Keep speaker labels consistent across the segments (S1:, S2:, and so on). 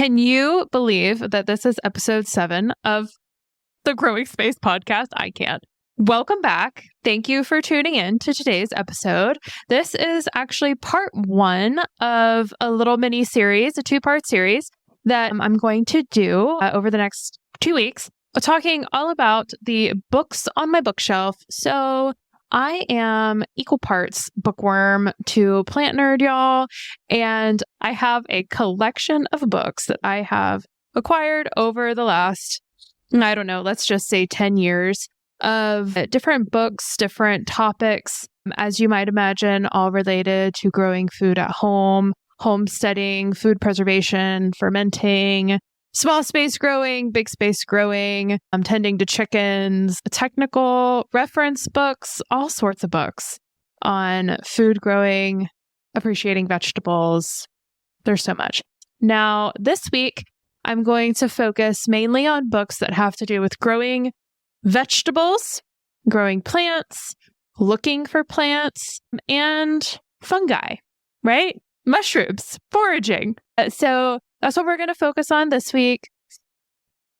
S1: Can you believe that this is episode 7 of the Growing Space podcast? I can't. Welcome back. Thank you for tuning in to today's episode. This is actually part 1 of a little mini series, a 2-part series that I'm going to do over the next 2 weeks, talking all about the books on my bookshelf. So I am equal parts bookworm to plant nerd, y'all. And I have a collection of books that I have acquired over the last, I don't know, let's just say 10 years of different books, different topics, as you might imagine, all related to growing food at home, homesteading, food preservation, fermenting, small space growing, big space growing, tending to chickens, technical reference books, all sorts of books on food growing, appreciating vegetables. There's so much. Now, this week, I'm going to focus mainly on books that have to do with growing vegetables, growing plants, looking for plants, and fungi, right? Mushrooms, foraging. So that's what we're going to focus on this week.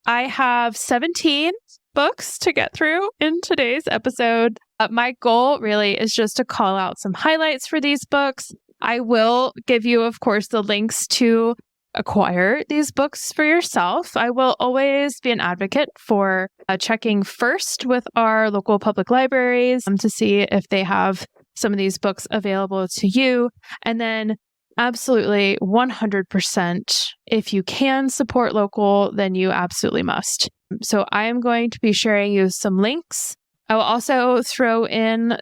S1: I have 17 books to get through in today's episode. My goal really is just to call out some highlights for these books. I will give you, of course, the links to acquire these books for yourself. I will always be an advocate for checking first with our local public libraries to see if they have some of these books available to you. And then absolutely 100%, if you can support local, then you absolutely must. So I am going to be sharing you some links. I will also throw in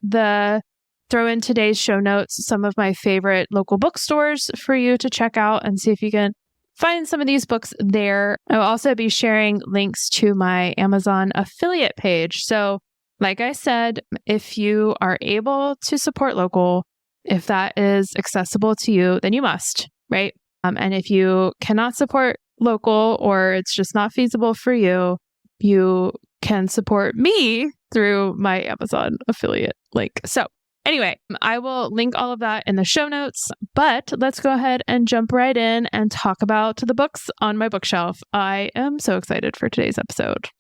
S1: today's show notes some of my favorite local bookstores for you to check out and see if you can find some of these books there. I will also be sharing links to my Amazon affiliate page. So like I said, if you are able to support local, if that is accessible to you, then you must, right? And if you cannot support local or it's just not feasible for you, you can support me through my Amazon affiliate link. So anyway, I will link all of that in the show notes, but let's go ahead and jump right in and talk about the books on my bookshelf. I am so excited for today's episode.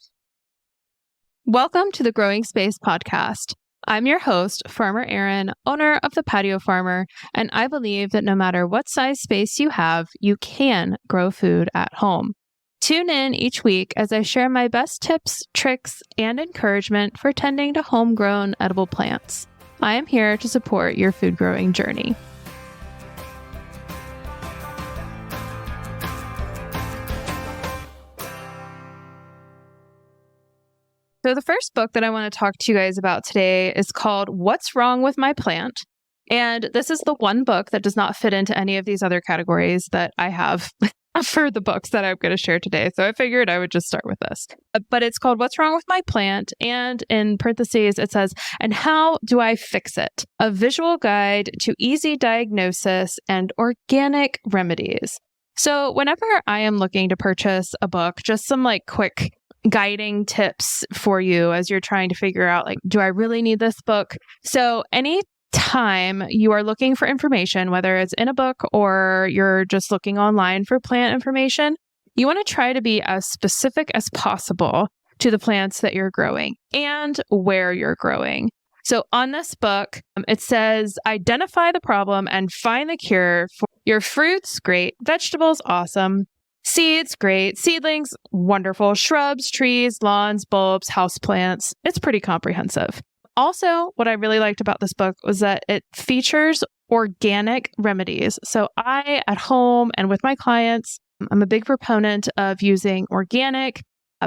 S1: Welcome to the Growing Space podcast. I'm your host, Farmer Erin, owner of The Patio Farmer, and I believe that no matter what size space you have, you can grow food at home. Tune in each week as I share my best tips, tricks, and encouragement for tending to homegrown edible plants. I am here to support your food growing journey. So the first book that I want to talk to you guys about today is called What's Wrong with My Plant? And this is the one book that does not fit into any of these other categories that I have for the books that I'm going to share today. So I figured I would just start with this. But it's called What's Wrong with My Plant? And in parentheses, it says, and how do I fix it? A visual guide to easy diagnosis and organic remedies. So whenever I am looking to purchase a book, just some quick guiding tips for you as you're trying to figure out, do I really need this book? So anytime you are looking for information, whether it's in a book or you're just looking online for plant information, you want to try to be as specific as possible to the plants that you're growing and where you're growing. So on this book, it says, identify the problem and find the cure for your fruits. Great. Vegetables. Awesome. Seeds, great. Seedlings, wonderful. Shrubs, trees, lawns, bulbs, houseplants. It's pretty comprehensive. Also, what I really liked about this book was that it features organic remedies. So I, at home and with my clients, I'm a big proponent of using organic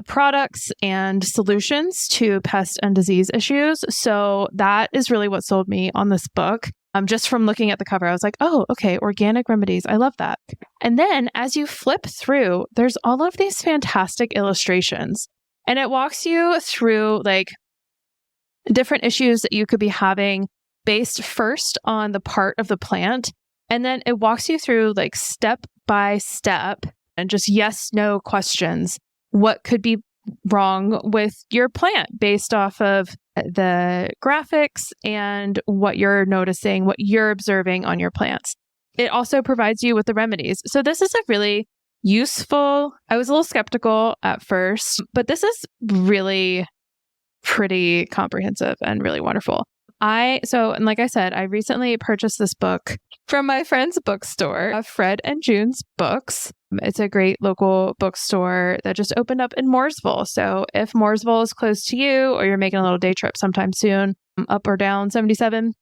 S1: products and solutions to pest and disease issues. So that is really what sold me on this book. Just from looking at the cover, I was like, oh, okay, organic remedies. I love that. And then as you flip through, there's all of these fantastic illustrations. And it walks you through different issues that you could be having based first on the part of the plant. And then it walks you through step by step and just yes, no questions. What could be wrong with your plant based off of the graphics and what you're noticing, what you're observing on your plants. It also provides you with the remedies. So this is a really useful. I was a little skeptical at first, but this is really pretty comprehensive and really wonderful. And like I said, I recently purchased this book from my friend's bookstore, Fred and June's Books. It's a great local bookstore that just opened up in Mooresville. So if Mooresville is close to you or you're making a little day trip sometime soon, up or down 77,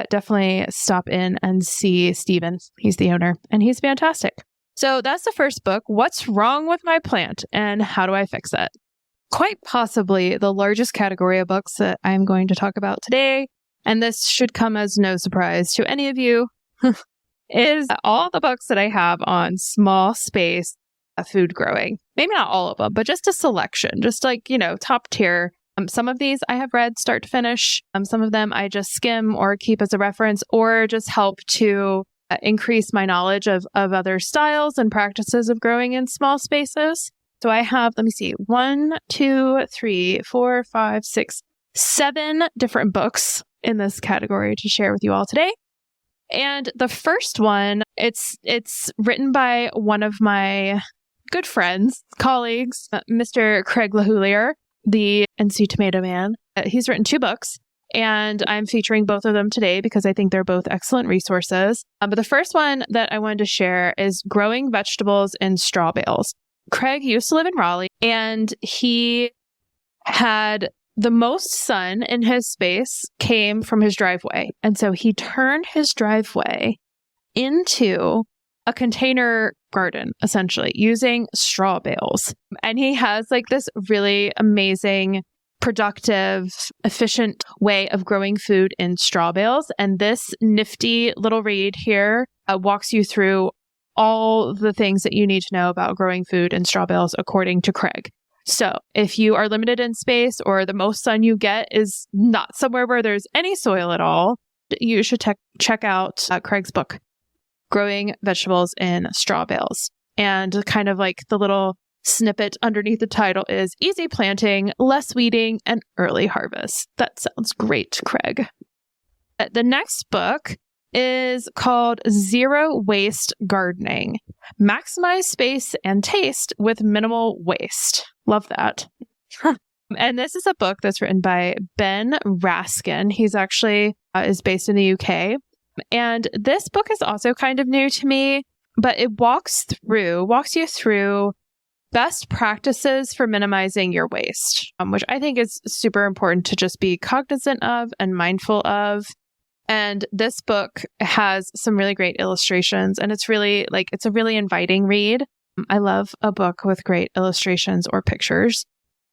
S1: definitely stop in and see Steven. He's the owner and he's fantastic. So that's the first book. What's wrong with my plant and how do I fix it? Quite possibly the largest category of books that I'm going to talk about today, and this should come as no surprise to any of you, is all the books that I have on small space food growing. Maybe not all of them, but just a selection, just like, top tier. Some of these I have read start to finish. Some of them I just skim or keep as a reference or just help to increase my knowledge of other styles and practices of growing in small spaces. So I have, let me see, 1, 2, 3, 4, 5, 6, 7 different books in this category to share with you all today. And the first one, it's written by one of my good friends, colleagues, Mr. Craig LaHoulier, the NC Tomato Man. He's written 2 books, and I'm featuring both of them today because I think they're both excellent resources. But the first one that I wanted to share is Growing Vegetables in Straw Bales. Craig used to live in Raleigh, and he had the most sun in his space came from his driveway. And so he turned his driveway into a container garden, essentially, using straw bales. And he has like this really amazing, productive, efficient way of growing food in straw bales. And this nifty little read here walks you through all the things that you need to know about growing food in straw bales, according to Craig. So if you are limited in space or the most sun you get is not somewhere where there's any soil at all, you should check out Craig's book, Growing Vegetables in Straw Bales. And kind of like the little snippet underneath the title is Easy Planting, Less Weeding, and Early Harvest. That sounds great, Craig. The next book is called Zero Waste Gardening. Maximize space and taste with minimal waste. Love that. And this is a book that's written by Ben Raskin. He's actually is based in the UK. And this book is also kind of new to me, but it walks you through best practices for minimizing your waste, which I think is super important to just be cognizant of and mindful of. And this book has some really great illustrations, and it's a really inviting read. I love a book with great illustrations or pictures.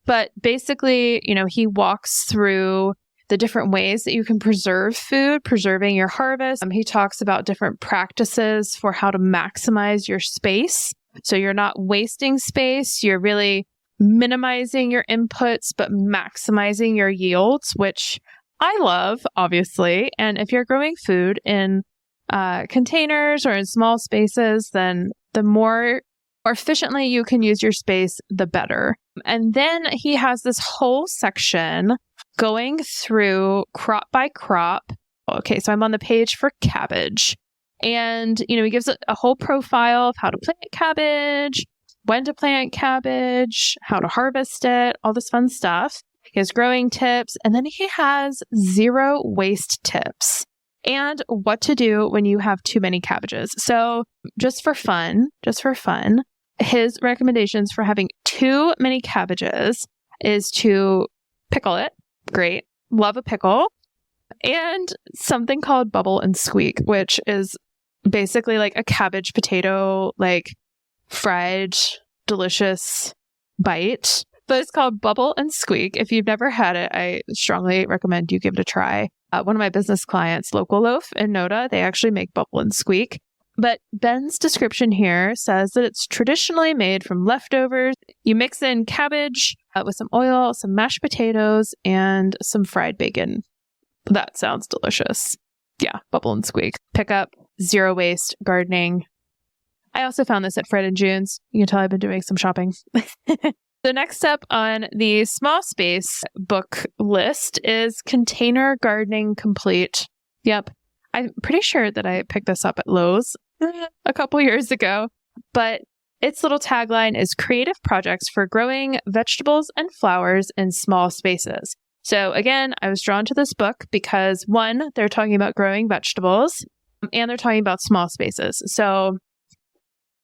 S1: But basically, he walks through the different ways that you can preserve food, preserving your harvest. He talks about different practices for how to maximize your space. So you're not wasting space, you're really minimizing your inputs, but maximizing your yields, which I love, obviously. And if you're growing food in containers or in small spaces, then the more efficiently you can use your space, the better. And then he has this whole section going through crop by crop. Okay, so I'm on the page for cabbage. And, he gives a whole profile of how to plant cabbage, when to plant cabbage, how to harvest it, all this fun stuff. He has growing tips, and then he has zero waste tips and what to do when you have too many cabbages. So just for fun, his recommendations for having too many cabbages is to pickle it. Great. Love a pickle. And something called bubble and squeak, which is basically like a cabbage potato, like fried, delicious bite. But it's called Bubble and Squeak. If you've never had it, I strongly recommend you give it a try. One of my business clients, Local Loaf in Noda, they actually make Bubble and Squeak. But Ben's description here says that it's traditionally made from leftovers. You mix in cabbage with some oil, some mashed potatoes, and some fried bacon. That sounds delicious. Yeah, Bubble and Squeak. Pick up zero waste gardening. I also found this at Fred and June's. You can tell I've been doing some shopping. The next step on the small space book list is Container Gardening Complete. Yep. I'm pretty sure that I picked this up at Lowe's a couple years ago, but its little tagline is creative projects for growing vegetables and flowers in small spaces. So again, I was drawn to this book because one, they're talking about growing vegetables and they're talking about small spaces. So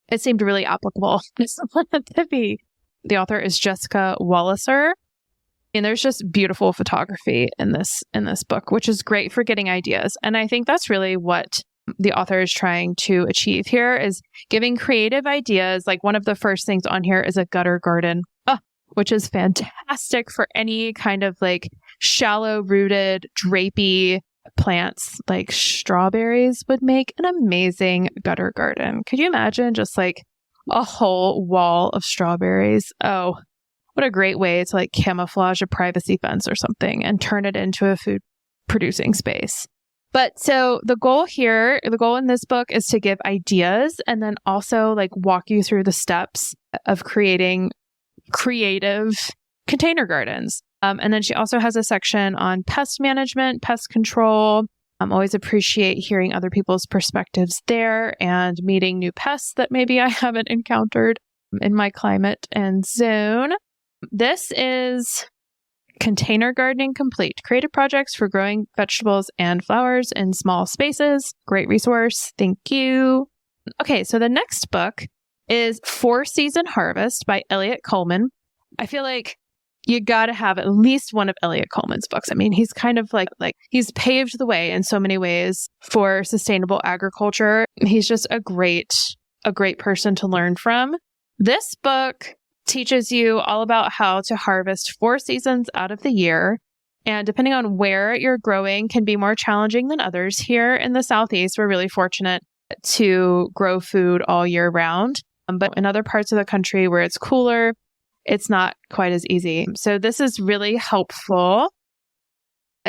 S1: it seemed really applicable to be. The author is Jessica Walliser. And there's just beautiful photography in this book, which is great for getting ideas. And I think that's really what the author is trying to achieve here, is giving creative ideas. Like one of the first things on here is a gutter garden, which is fantastic for any kind of like shallow rooted, drapey plants. Like strawberries would make an amazing gutter garden. Could you imagine just like a whole wall of strawberries? Oh, what a great way to like camouflage a privacy fence or something and turn it into a food producing space. But so the goal in this book is to give ideas and then also like walk you through the steps of creating creative container gardens. And then she also has a section on pest management, pest control. Always appreciate hearing other people's perspectives there and meeting new pests that maybe I haven't encountered in my climate and zone. This is Container Gardening Complete, creative projects for growing vegetables and flowers in small spaces. Great resource. Thank you. Okay, so the next book is 4-Season Harvest by Elliot Coleman. I feel like you got to have at least one of Elliot Coleman's books. I mean, he's kind of like he's paved the way in so many ways for sustainable agriculture. He's just a great person to learn from. This book teaches you all about how to harvest 4 seasons out of the year. And depending on where you're growing can be more challenging than others. Here in the Southeast, we're really fortunate to grow food all year round. But in other parts of the country where it's cooler, it's not quite as easy. So this is really helpful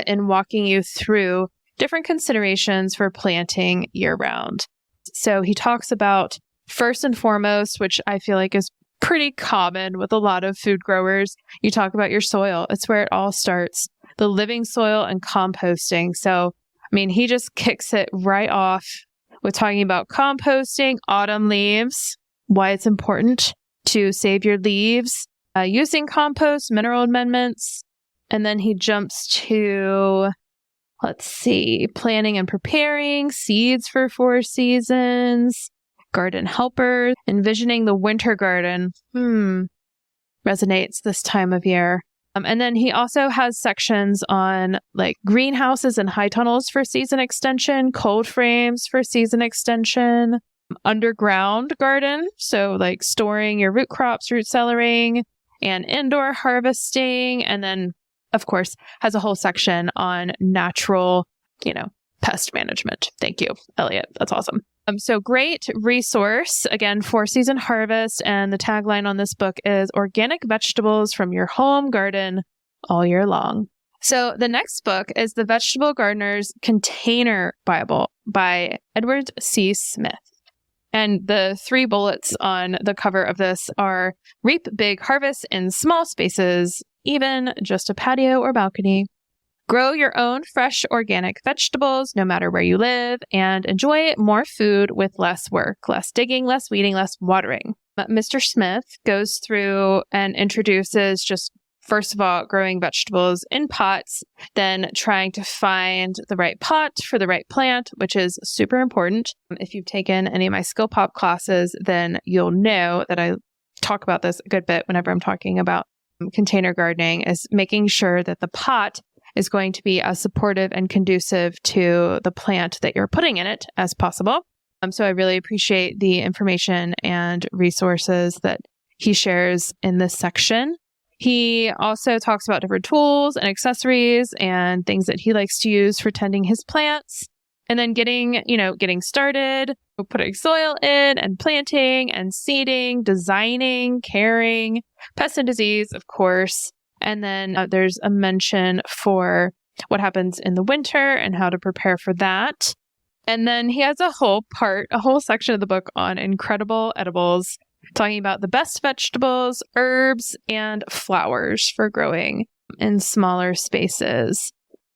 S1: in walking you through different considerations for planting year round. So he talks about first and foremost, which I feel like is pretty common with a lot of food growers. You talk about your soil. It's where it all starts. The living soil and composting. So, I mean, he just kicks it right off with talking about composting, autumn leaves, why it's important to save your leaves, using compost, mineral amendments. And then he jumps to, planting and preparing, seeds for 4 seasons, garden helpers, envisioning the winter garden. Resonates this time of year. And then he also has sections on like greenhouses and high tunnels for season extension, cold frames for season extension, underground garden. So like storing your root crops, root cellaring, and indoor harvesting. And then, of course, has a whole section on natural, pest management. Thank you, Elliot. That's awesome. So great resource. Again, 4-Season Harvest. And the tagline on this book is organic vegetables from your home garden all year long. So the next book is The Vegetable Gardener's Container Bible by Edward C. Smith. And the 3 bullets on the cover of this are reap big harvests in small spaces, even just a patio or balcony. Grow your own fresh organic vegetables no matter where you live, and enjoy more food with less work, less digging, less weeding, less watering. But Mr. Smith goes through and introduces just, first of all, growing vegetables in pots, then trying to find the right pot for the right plant, which is super important. If you've taken any of my Skill Pop classes, then you'll know that I talk about this a good bit whenever I'm talking about container gardening, is making sure that the pot is going to be as supportive and conducive to the plant that you're putting in it as possible. So I really appreciate the information and resources that he shares in this section. He also talks about different tools and accessories and things that he likes to use for tending his plants. And then getting started, putting soil in and planting and seeding, designing, caring, pest and disease, of course. And then there's a mention for what happens in the winter and how to prepare for that. And then he has a whole section of the book on incredible edibles, talking about the best vegetables, herbs, and flowers for growing in smaller spaces.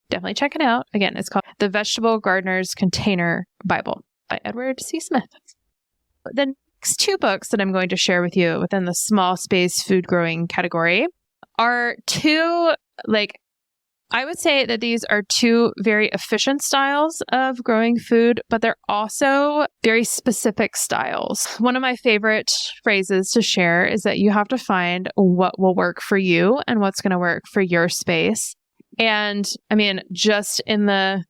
S1: Definitely check it out. Again, it's called The Vegetable Gardener's Container Bible by Edward C. Smith. The next two books that I'm going to share with you within the small space food growing category are two, I would say that these are two very efficient styles of growing food, but they're also very specific styles. One of my favorite phrases to share is that you have to find what will work for you and what's going to work for your space. And I mean, just in the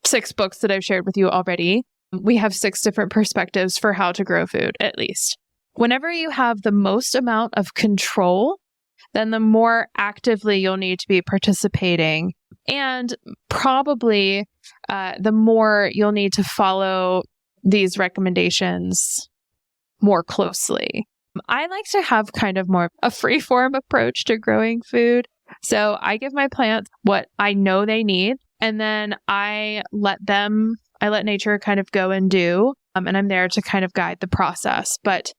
S1: 6 books that I've shared with you already, we have 6 different perspectives for how to grow food, at least. Whenever you have the most amount of control, then the more actively you'll need to be participating, and probably the more you'll need to follow these recommendations more closely. I like to have kind of more a free-form approach to growing food. So I give my plants what I know they need, and then I let nature kind of go and do, and I'm there to kind of guide the process. But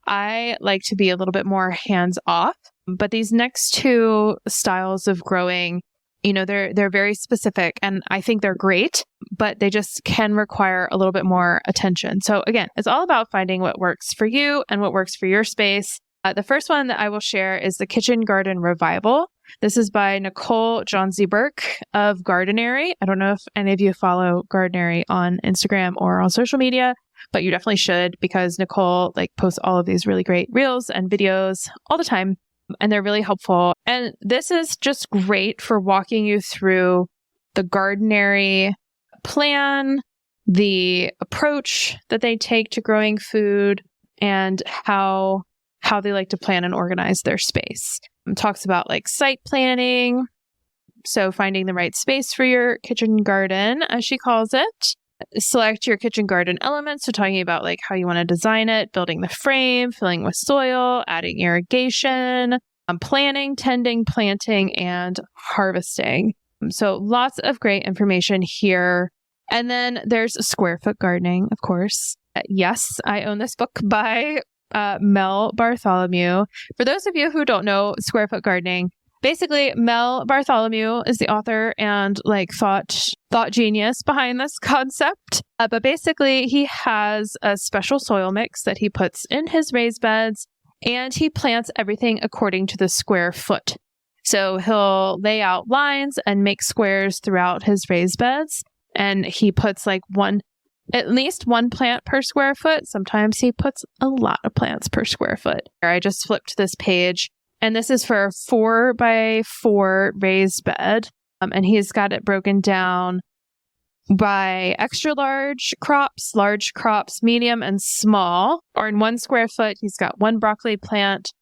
S1: I like to be a little bit more hands-off. But these next 2 styles of growing, they're very specific, and I think they're great, but they just can require a little bit more attention. So again, it's all about finding what works for you and what works for your space. The first one that I will share is the Kitchen Garden Revival. This is by Nicole Johnsey-Burke of Gardenary. I don't know if any of you follow Gardenary on Instagram or on social media, but you definitely should, because Nicole posts all of these really great reels and videos all the time. And they're really helpful. And this is just great for walking you through the Gardenary plan, the approach that they take to growing food, and how they like to plan and organize their space. It talks about site planning, so finding the right space for your kitchen garden, as she calls it. Select your kitchen garden elements, so talking about how you want to design it, building the frame, filling with soil, adding irrigation, planning, tending, planting, and harvesting. So lots of great information here. And then there's square foot gardening, of course. Yes, I own this book by Mel Bartholomew. For those of you who don't know square foot gardening, basically, Mel Bartholomew is the author and thought genius behind this concept. But basically, he has a special soil mix that he puts in his raised beds, and he plants everything according to the square foot. So he'll lay out lines and make squares throughout his raised beds, and he puts at least 1 plant per square foot. Sometimes he puts a lot of plants per square foot. I just flipped this page, and this is for a 4x4 raised bed. And he's got it broken down by extra large crops, medium, and small. Or in 1 square foot, he's got 1 broccoli plant,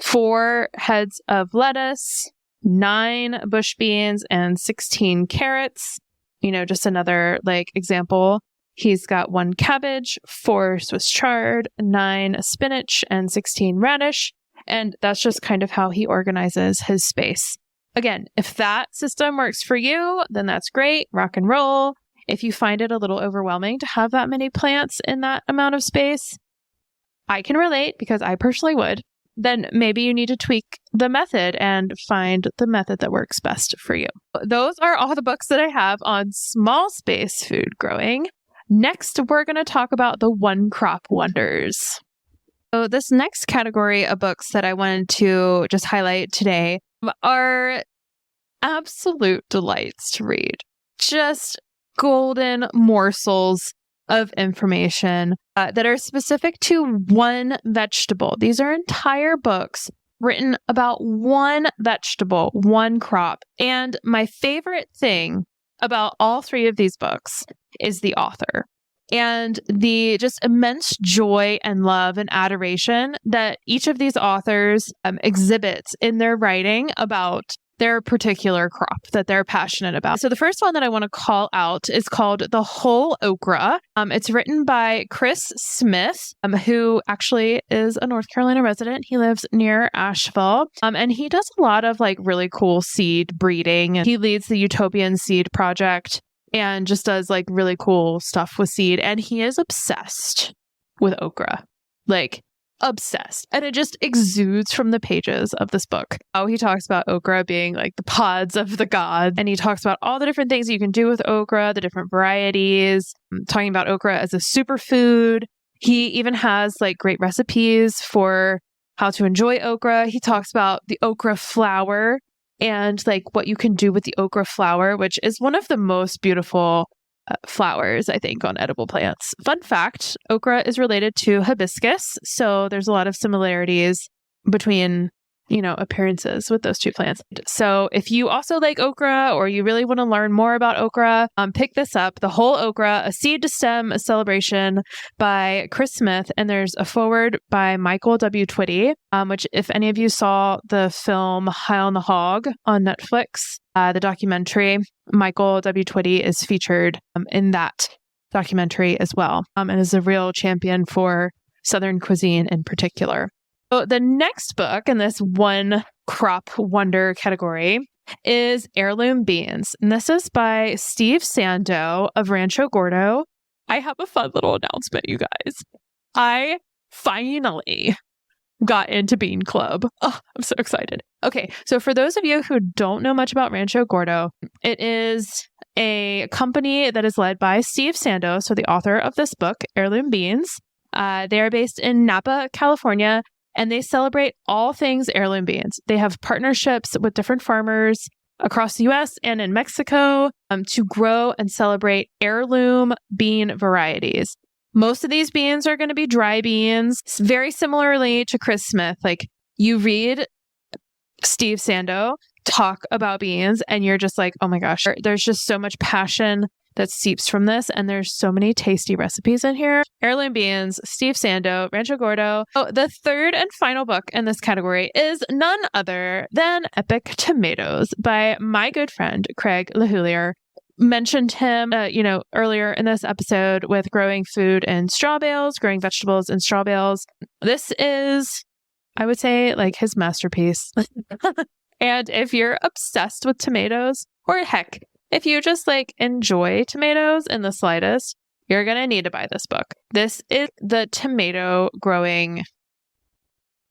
S1: 4 heads of lettuce, 9 bush beans, and 16 carrots. Just another example. He's got 1 cabbage, 4 Swiss chard, 9 spinach, and 16 radish. And that's just kind of how he organizes his space. Again, if that system works for you, then that's great. Rock and roll. If you find it a little overwhelming to have that many plants in that amount of space, I can relate, because I personally would. Then maybe you need to tweak the method and find the method that works best for you. Those are all the books that I have on small space food growing. Next, we're going to talk about the one crop wonders. So this next category of books that I wanted to just highlight today are absolute delights to read. Just golden morsels of information that are specific to one vegetable. These are entire books written about one vegetable, one crop. And my favorite thing about all 3 of these books is the author and the just immense joy and love and adoration that each of these authors exhibits in their writing about their particular crop that they're passionate about. So the first one that I want to call out is called The Whole Okra. It's written by Chris Smith, who actually is a North Carolina resident. He lives near Asheville, and he does a lot of really cool seed breeding. He leads the Utopian Seed Project and just does really cool stuff with seed. And he is obsessed with okra, obsessed. And it just exudes from the pages of this book. Oh, he talks about okra being the pods of the gods. And he talks about all the different things you can do with okra, the different varieties, talking about okra as a superfood. He even has like great recipes for how to enjoy okra. He talks about the okra flower and like what you can do with the okra flower, which is one of the most beautiful flowers, I think, on edible plants. Fun fact, okra is related to hibiscus. So there's a lot of similarities between, appearances with those two plants. So if you also like okra or you really want to learn more about okra, pick this up, The Whole Okra, A Seed to Stem, A Celebration by Chris Smith. And there's a foreword by Michael W. Twitty, which if any of you saw the film High on the Hog on Netflix, the documentary, Michael W. Twitty is featured in that documentary as well, and is a real champion for Southern cuisine in particular. So the next book in this one crop wonder category is Heirloom Beans. And this is by Steve Sando of Rancho Gordo. I have a fun little announcement, you guys. I finally got into Bean Club. Oh, I'm so excited. Okay, so for those of you who don't know much about Rancho Gordo, it is a company that is led by Steve Sando, so the author of this book, Heirloom Beans. They are based in Napa, California, and they celebrate all things heirloom beans. They have partnerships with different farmers across the U.S. and in Mexico to grow and celebrate heirloom bean varieties. Most of these beans are going to be dry beans. Very similarly to Chris Smith, like you read Steve Sando talk about beans and you're just like, oh my gosh, there's just so much passion that seeps from this. And there's so many tasty recipes in here. Heirloom Beans, Steve Sando, Rancho Gordo. Oh, the third and final book in this category is none other than Epic Tomatoes by my good friend, Craig LaHoulier. Mentioned him, earlier in this episode with growing food in straw bales, growing vegetables in straw bales. This is, I would say, like his masterpiece. And if you're obsessed with tomatoes, or heck, if you just like enjoy tomatoes in the slightest, you're going to need to buy this book. This is the tomato growing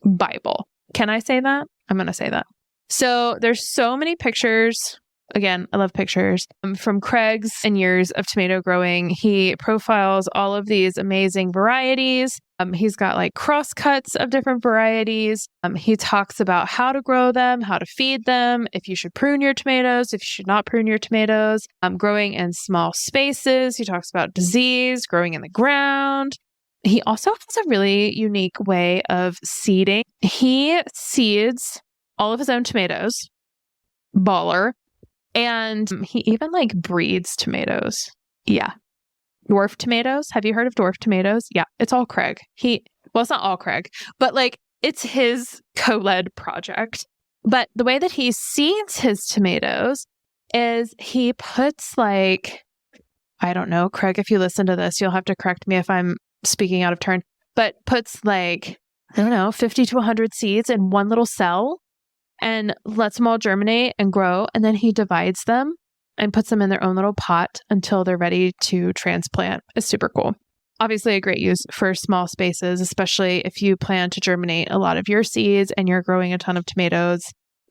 S1: Bible. Can I say that? I'm going to say that. So there's so many pictures. Again, I love pictures from Craig's and years of tomato growing. He profiles all of these amazing varieties. He's got like cross cuts of different varieties. He talks about how to grow them, how to feed them, if you should prune your tomatoes, if you should not prune your tomatoes, growing in small spaces. He talks about disease, growing in the ground. He also has a really unique way of seeding. He seeds all of his own tomatoes. Baller. And he even like breeds tomatoes. Yeah. Dwarf tomatoes. Have you heard of dwarf tomatoes? Yeah, it's all Craig. It's not all Craig, but like it's his co-led project. But the way that he seeds his tomatoes is he puts like, I don't know, Craig, if you listen to this, you'll have to correct me if I'm speaking out of turn, but puts like, I don't know, 50 to 100 seeds in one little cell and lets them all germinate and grow. And then he divides them and puts them in their own little pot until they're ready to transplant. It's super cool. Obviously a great use for small spaces, especially if you plan to germinate a lot of your seeds and you're growing a ton of tomatoes.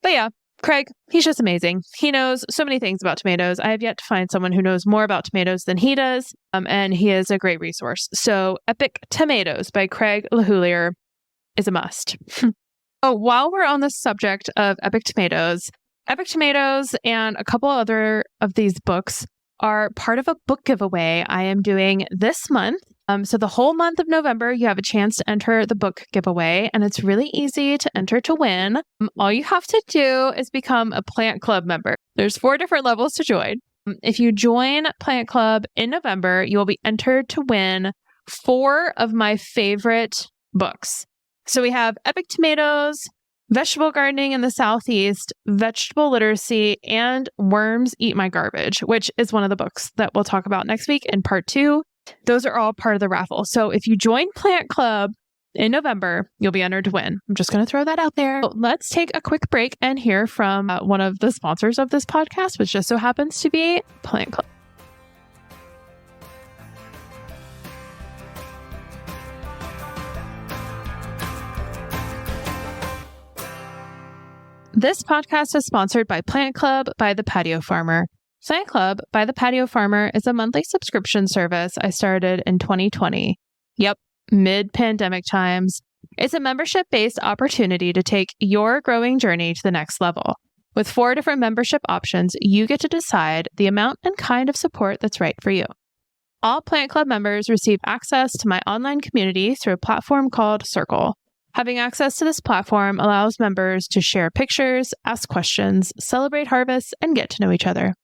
S1: But yeah, Craig, he's just amazing. He knows so many things about tomatoes. I have yet to find someone who knows more about tomatoes than he does. And he is a great resource. So Epic Tomatoes by Craig LaHoulier is a must. Oh, while we're on the subject of Epic Tomatoes and a couple other of these books are part of a book giveaway I am doing this month. So the whole month of November, you have a chance to enter the book giveaway, and it's really easy to enter to win. All you have to do is become a Plant Club member. There's 4 different levels to join. If you join Plant Club in November, you will be entered to win 4 of my favorite books. So we have Epic Tomatoes, Vegetable Gardening in the Southeast, Vegetable Literacy, and Worms Eat My Garbage, which is one of the books that we'll talk about next week in part 2. Those are all part of the raffle. So if you join Plant Club in November, you'll be entered to win. I'm just going to throw that out there. So let's take a quick break and hear from one of the sponsors of this podcast, which just so happens to be Plant Club. This podcast is sponsored by Plant Club by the Patio Farmer. Plant Club by the Patio Farmer is a monthly subscription service I started in 2020. Yep, mid-pandemic times. It's a membership-based opportunity to take your growing journey to the next level. With 4 different membership options, you get to decide the amount and kind of support that's right for you. All Plant Club members receive access to my online community through a platform called Circle. Having access to this platform allows members to share pictures, ask questions, celebrate harvests, and get to know each other.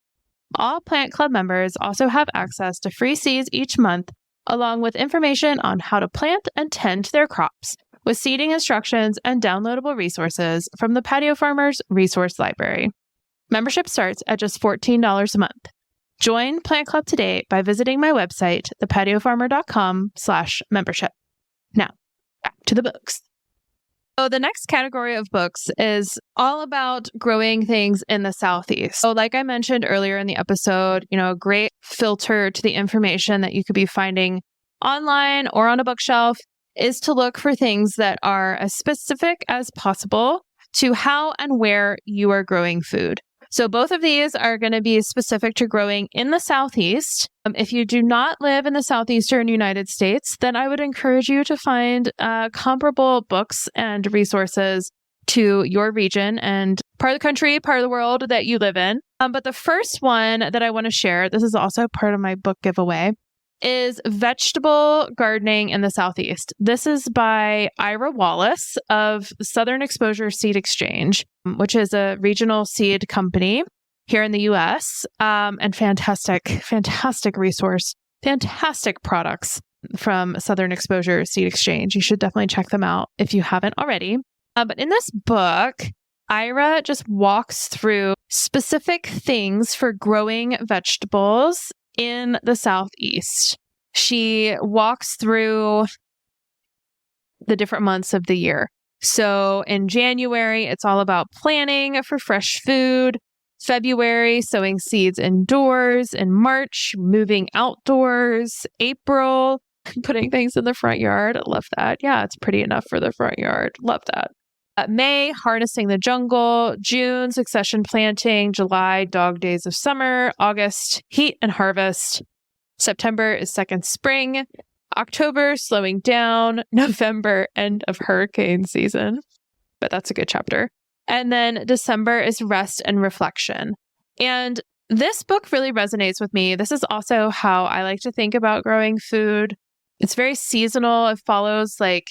S1: All Plant Club members also have access to free seeds each month, along with information on how to plant and tend their crops, with seeding instructions and downloadable resources from the Patio Farmers Resource Library. Membership starts at just $14 a month. Join Plant Club today by visiting my website, thepatiofarmer.com/membership. Now, back to the books. So the next category of books is all about growing things in the Southeast. So like I mentioned earlier in the episode, a great filter to the information that you could be finding online or on a bookshelf is to look for things that are as specific as possible to how and where you are growing food. So both of these are going to be specific to growing in the Southeast. If you do not live in the Southeastern United States, then I would encourage you to find comparable books and resources to your region and part of the country, part of the world that you live in. But the first one that I want to share, this is also part of my book giveaway, is Vegetable Gardening in the Southeast. This is by Ira Wallace of Southern Exposure Seed Exchange, which is a regional seed company here in the US. And fantastic resource, fantastic products from Southern Exposure Seed Exchange. You should definitely check them out if you haven't already. But in this book, Ira just walks through specific things for growing vegetables in the Southeast. She walks through the different months of the year. So in January, it's all about planning for fresh food. February, sowing seeds indoors. In March, moving outdoors. April, putting things in the front yard. I love that. Yeah, it's pretty enough for the front yard. Love that. May, harnessing the jungle. June, succession planting. July, dog days of summer. August, heat and harvest. September is second spring. October, slowing down. November, end of hurricane season. But that's a good chapter. And then December is rest and reflection. And this book really resonates with me. This is also how I like to think about growing food. It's very seasonal. It follows the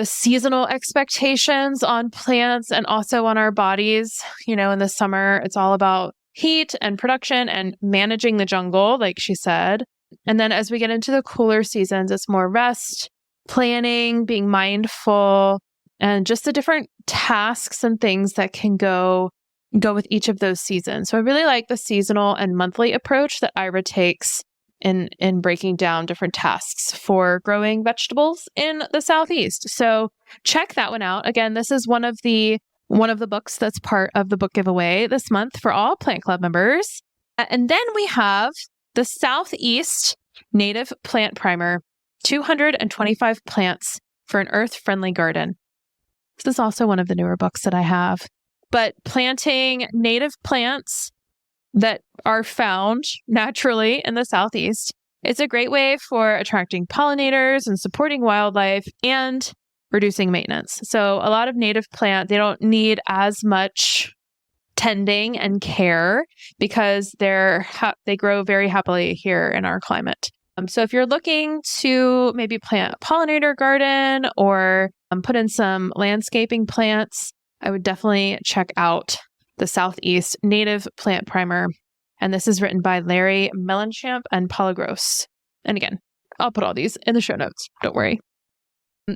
S1: seasonal expectations on plants and also on our bodies. In the summer, it's all about heat and production and managing the jungle, like she said. And then as we get into the cooler seasons, it's more rest, planning, being mindful, and just the different tasks and things that can go with each of those seasons. So I really like the seasonal and monthly approach that Ira takes in breaking down different tasks for growing vegetables in the Southeast. So check that one out. Again, this is one of the books that's part of the book giveaway this month for all Plant Club members. And then we have the Southeast Native Plant Primer, 225 plants for an earth-friendly garden. This is also one of the newer books that I have. But planting native plants that are found naturally in the Southeast. It's a great way for attracting pollinators and supporting wildlife and reducing maintenance. So a lot of native plant, they don't need as much tending and care because they grow very happily here in our climate. So if you're looking to maybe plant a pollinator garden or put in some landscaping plants, I would definitely check out the Southeast Native Plant Primer. And this is written by Larry Melanchamp and Paula Gross. And again, I'll put all these in the show notes. Don't worry.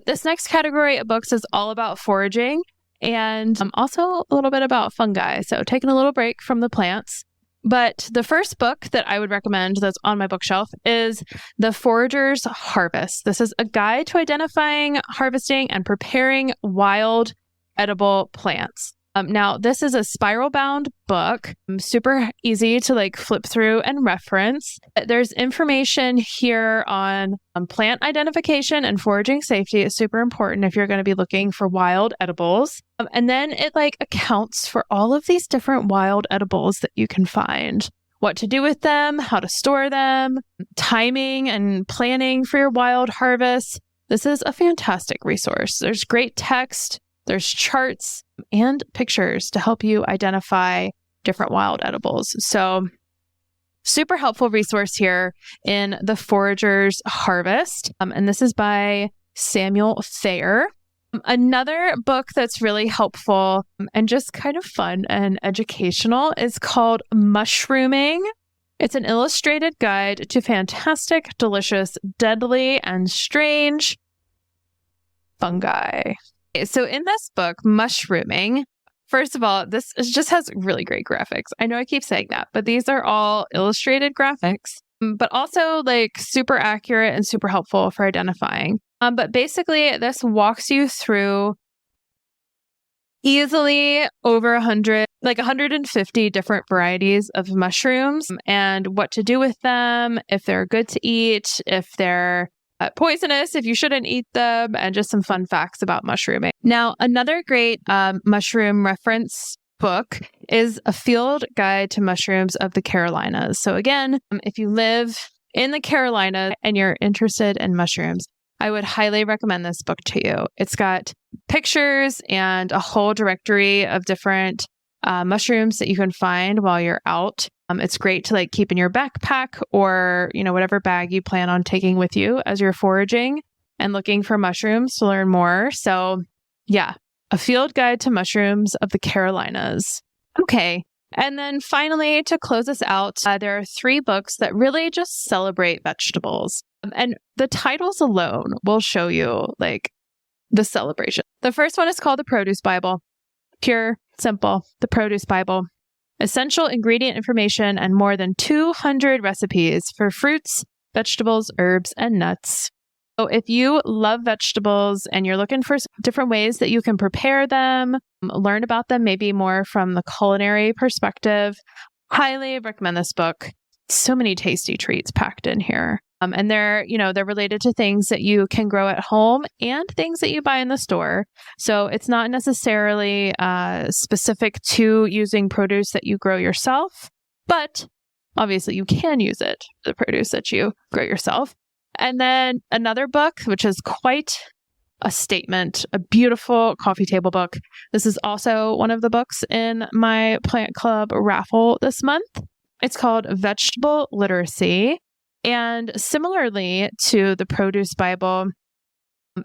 S1: This next category of books is all about foraging and also a little bit about fungi. So taking a little break from the plants. But the first book that I would recommend that's on my bookshelf is The Forager's Harvest. This is a guide to identifying, harvesting, and preparing wild edible plants. Now, this is a spiral-bound book, super easy to flip through and reference. There's information here on plant identification and foraging safety. It's super important if you're going to be looking for wild edibles. And then it accounts for all of these different wild edibles that you can find what to do with them, how to store them, timing and planning for your wild harvest. This is a fantastic resource. There's great text, there's charts and pictures to help you identify different wild edibles. So super helpful resource here in The Forager's Harvest. And this is by Samuel Thayer. Another book that's really helpful and just kind of fun and educational is called Mushrooming. It's an illustrated guide to fantastic, delicious, deadly, and strange fungi. So in this book, Mushrooming, first of all, just has really great graphics. I know I keep saying that, but these are all illustrated graphics, but also like super accurate and super helpful for identifying. But basically, this walks you through easily over 100, like 150 different varieties of mushrooms and what to do with them, if they're good to eat, if they're poisonous, if you shouldn't eat them, and just some fun facts about mushrooming. Now, another great mushroom reference book is A Field Guide to Mushrooms of the Carolinas. So again, if you live in the Carolinas and you're interested in mushrooms, I would highly recommend this book to you. It's got pictures and a whole directory of different mushrooms that you can find while you're out. It's great to like keep in your backpack or, whatever bag you plan on taking with you as you're foraging and looking for mushrooms to learn more. So yeah, A Field Guide to Mushrooms of the Carolinas. Okay. And then finally, to close us out, there are 3 books that really just celebrate vegetables. And the titles alone will show you like the celebration. The first one is called The Produce Bible. Pure, simple, The Produce Bible. Essential ingredient information and more than 200 recipes for fruits, vegetables, herbs, and nuts. So if you love vegetables and you're looking for different ways that you can prepare them, learn about them maybe more from the culinary perspective, highly recommend this book. So many tasty treats packed in here. And they're related to things that you can grow at home and things that you buy in the store. So it's not necessarily specific to using produce that you grow yourself, but obviously you can use it, the produce that you grow yourself. And then another book, which is quite a statement, a beautiful coffee table book. This is also one of the books in my Plant Club raffle this month. It's called Vegetable Literacy. And similarly to the Produce Bible,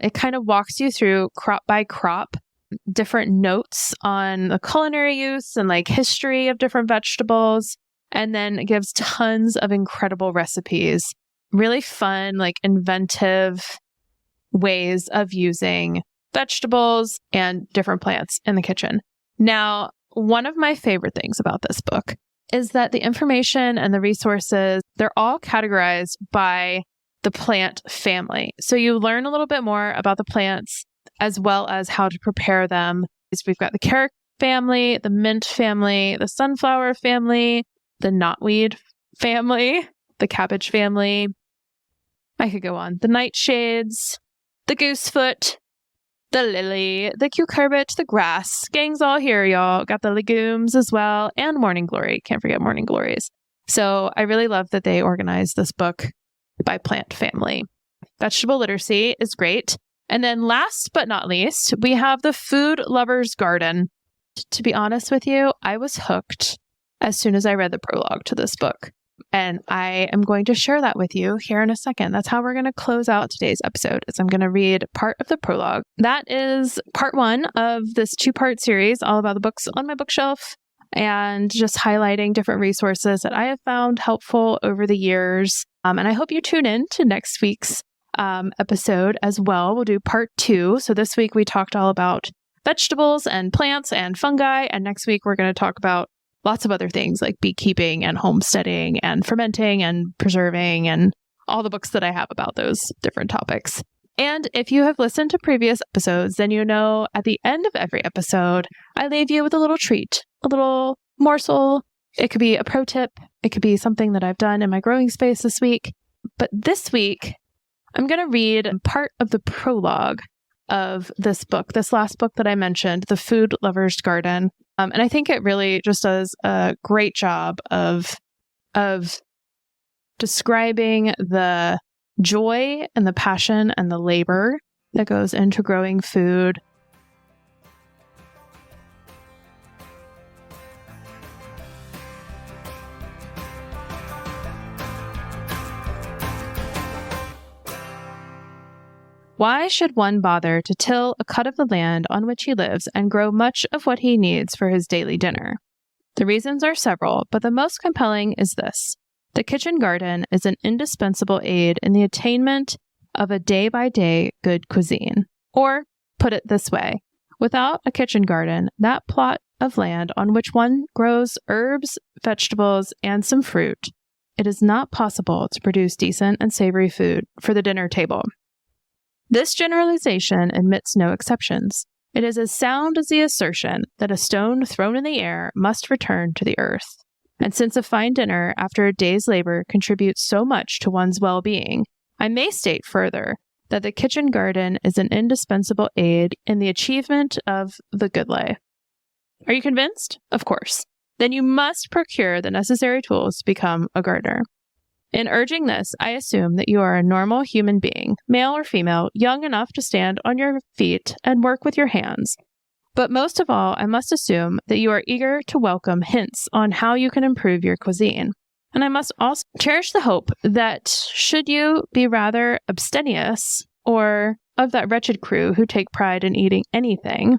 S1: it kind of walks you through crop by crop, different notes on the culinary use and like history of different vegetables, and then it gives tons of incredible recipes, really fun, like inventive ways of using vegetables and different plants in the kitchen. Now, one of my favorite things about this book is that the information and the resources, they're all categorized by the plant family. So you learn a little bit more about the plants as well as how to prepare them. We've got the carrot family, the mint family, the sunflower family, the knotweed family, the cabbage family. I could go on. The nightshades, the goosefoot, the lily, the cucurbit, the grass. Gang's all here, y'all. Got the legumes as well, and morning glory. Can't forget morning glories. So I really love that they organized this book by plant family. Vegetable literacy is great. And then last but not least, we have the Food Lover's Garden. To be honest with you, I was hooked as soon as I read the prologue to this book. And I am going to share that with you here in a second. That's how we're going to close out today's episode, is I'm going to read part of the prologue. That is part 1 of this 2-part series, all about the books on my bookshelf and just highlighting different resources that I have found helpful over the years. And I hope you tune in to next week's episode as well. We'll do part 2. So this week we talked all about vegetables and plants and fungi. And next week we're going to talk about lots of other things like beekeeping and homesteading and fermenting and preserving and all the books that I have about those different topics. And if you have listened to previous episodes, then you know at the end of every episode, I leave you with a little treat, a little morsel. It could be a pro tip. It could be something that I've done in my growing space this week. But this week, I'm going to read part of the prologue of this book, this last book that I mentioned, The Food Lover's Garden. And I think it really just does a great job of of describing the joy and the passion and the labor that goes into growing food. Why should one bother to till a cut of the land on which he lives and grow much of what he needs for his daily dinner? The reasons are several, but the most compelling is this. The kitchen garden is an indispensable aid in the attainment of a day-by-day good cuisine. Or, put it this way, without a kitchen garden, that plot of land on which one grows herbs, vegetables, and some fruit, it is not possible to produce decent and savory food for the dinner table. This generalization admits no exceptions. It is as sound as the assertion that a stone thrown in the air must return to the earth. And since a fine dinner after a day's labor contributes so much to one's well-being, I may state further that the kitchen garden is an indispensable aid in the achievement of the good life. Are you convinced? Of course. Then you must procure the necessary tools to become a gardener. In urging this, I assume that you are a normal human being, male or female, young enough to stand on your feet and work with your hands. But most of all, I must assume that you are eager to welcome hints on how you can improve your cuisine. And I must also cherish the hope that should you be rather abstemious or of that wretched crew who take pride in eating anything,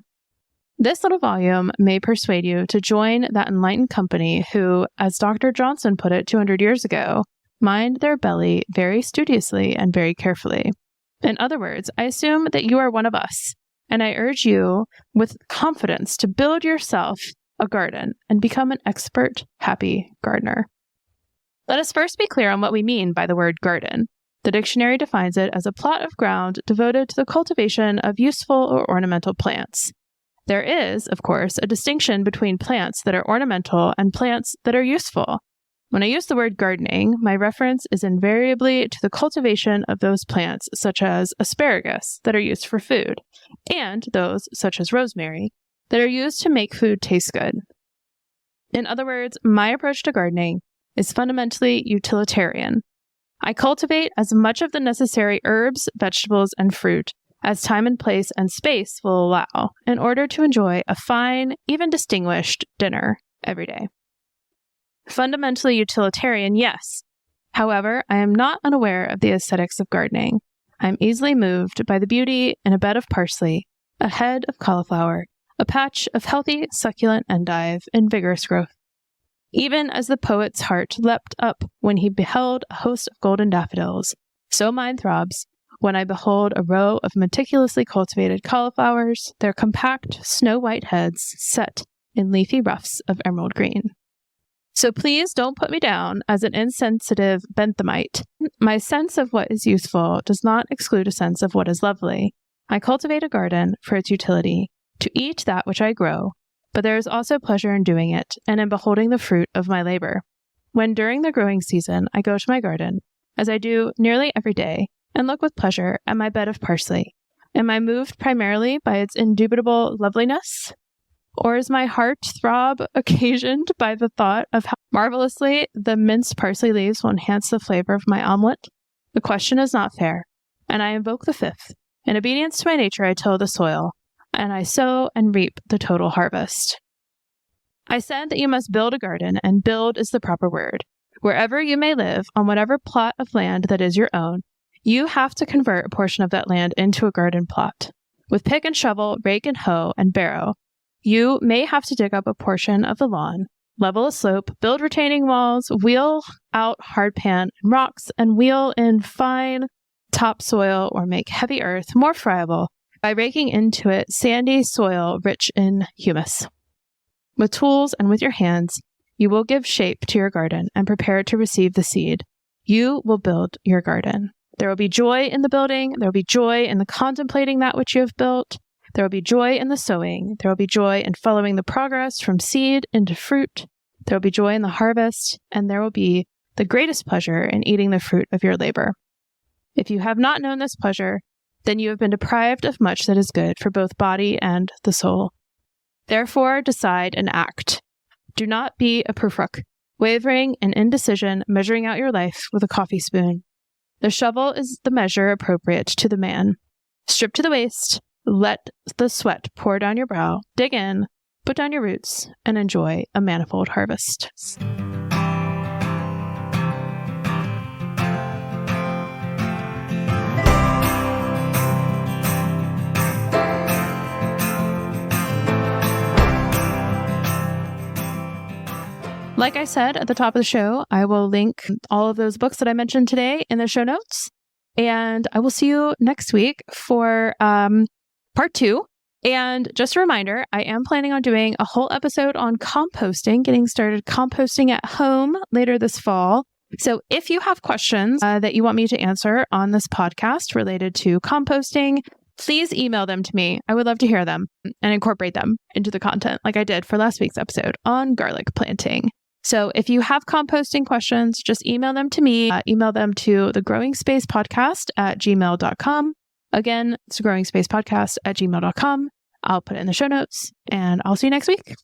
S1: this little volume may persuade you to join that enlightened company who, as Dr. Johnson put it 200 years ago, mind their belly very studiously and very carefully. In other words, I assume that you are one of us, and I urge you with confidence to build yourself a garden and become an expert, happy gardener. Let us first be clear on what we mean by the word garden. The dictionary defines it as a plot of ground devoted to the cultivation of useful or ornamental plants. There is, of course, a distinction between plants that are ornamental and plants that are useful. When I use the word gardening, my reference is invariably to the cultivation of those plants, such as asparagus, that are used for food, and those, such as rosemary, that are used to make food taste good. In other words, my approach to gardening is fundamentally utilitarian. I cultivate as much of the necessary herbs, vegetables, and fruit as time and place and space will allow in order to enjoy a fine, even distinguished dinner every day. Fundamentally utilitarian, yes. However, I am not unaware of the aesthetics of gardening. I am easily moved by the beauty in a bed of parsley, a head of cauliflower, a patch of healthy, succulent endive in vigorous growth. Even as the poet's heart leapt up when he beheld a host of golden daffodils, so mine throbs when I behold a row of meticulously cultivated cauliflowers, their compact, snow-white heads set in leafy ruffs of emerald green. So please don't put me down as an insensitive benthamite. My sense of what is useful does not exclude a sense of what is lovely. I cultivate a garden for its utility, to eat that which I grow, but there is also pleasure in doing it and in beholding the fruit of my labor. When during the growing season I go to my garden, as I do nearly every day, and look with pleasure at my bed of parsley, am I moved primarily by its indubitable loveliness? Or is my heart throb occasioned by the thought of how marvelously the minced parsley leaves will enhance the flavor of my omelet? The question is not fair, and I invoke the fifth. In obedience to my nature, I till the soil, and I sow and reap the total harvest. I said that you must build a garden, and build is the proper word. Wherever you may live, on whatever plot of land that is your own, you have to convert a portion of that land into a garden plot. With pick and shovel, rake and hoe, and barrow, you may have to dig up a portion of the lawn, level a slope, build retaining walls, wheel out hardpan and rocks, and wheel in fine topsoil or make heavy earth more friable by raking into it sandy soil rich in humus. With tools and with your hands, you will give shape to your garden and prepare to receive the seed. You will build your garden. There will be joy in the building. There will be joy in the contemplating that which you have built. There will be joy in the sowing. There will be joy in following the progress from seed into fruit. There will be joy in the harvest, and there will be the greatest pleasure in eating the fruit of your labor. If you have not known this pleasure, then you have been deprived of much that is good for both body and the soul. Therefore, decide and act. Do not be a purfrock. wavering and indecision, measuring out your life with a coffee spoon. The shovel is the measure appropriate to the man. Strip to the waist, let the sweat pour down your brow, dig in, put down your roots, and enjoy a manifold harvest. Like I said at the top of the show, I will link all of those books that I mentioned today in the show notes. And I will see you next week for part 2. And just a reminder, I am planning on doing a whole episode on composting, getting started composting at home later this fall. So if you have questions that you want me to answer on this podcast related to composting, please email them to me. I would love to hear them and incorporate them into the content like I did for last week's episode on garlic planting. So if you have composting questions, just email them to me. Email them to thegrowingspacepodcast@gmail.com. Again, it's thegrowingspacepodcast@gmail.com. I'll put it in the show notes and I'll see you next week.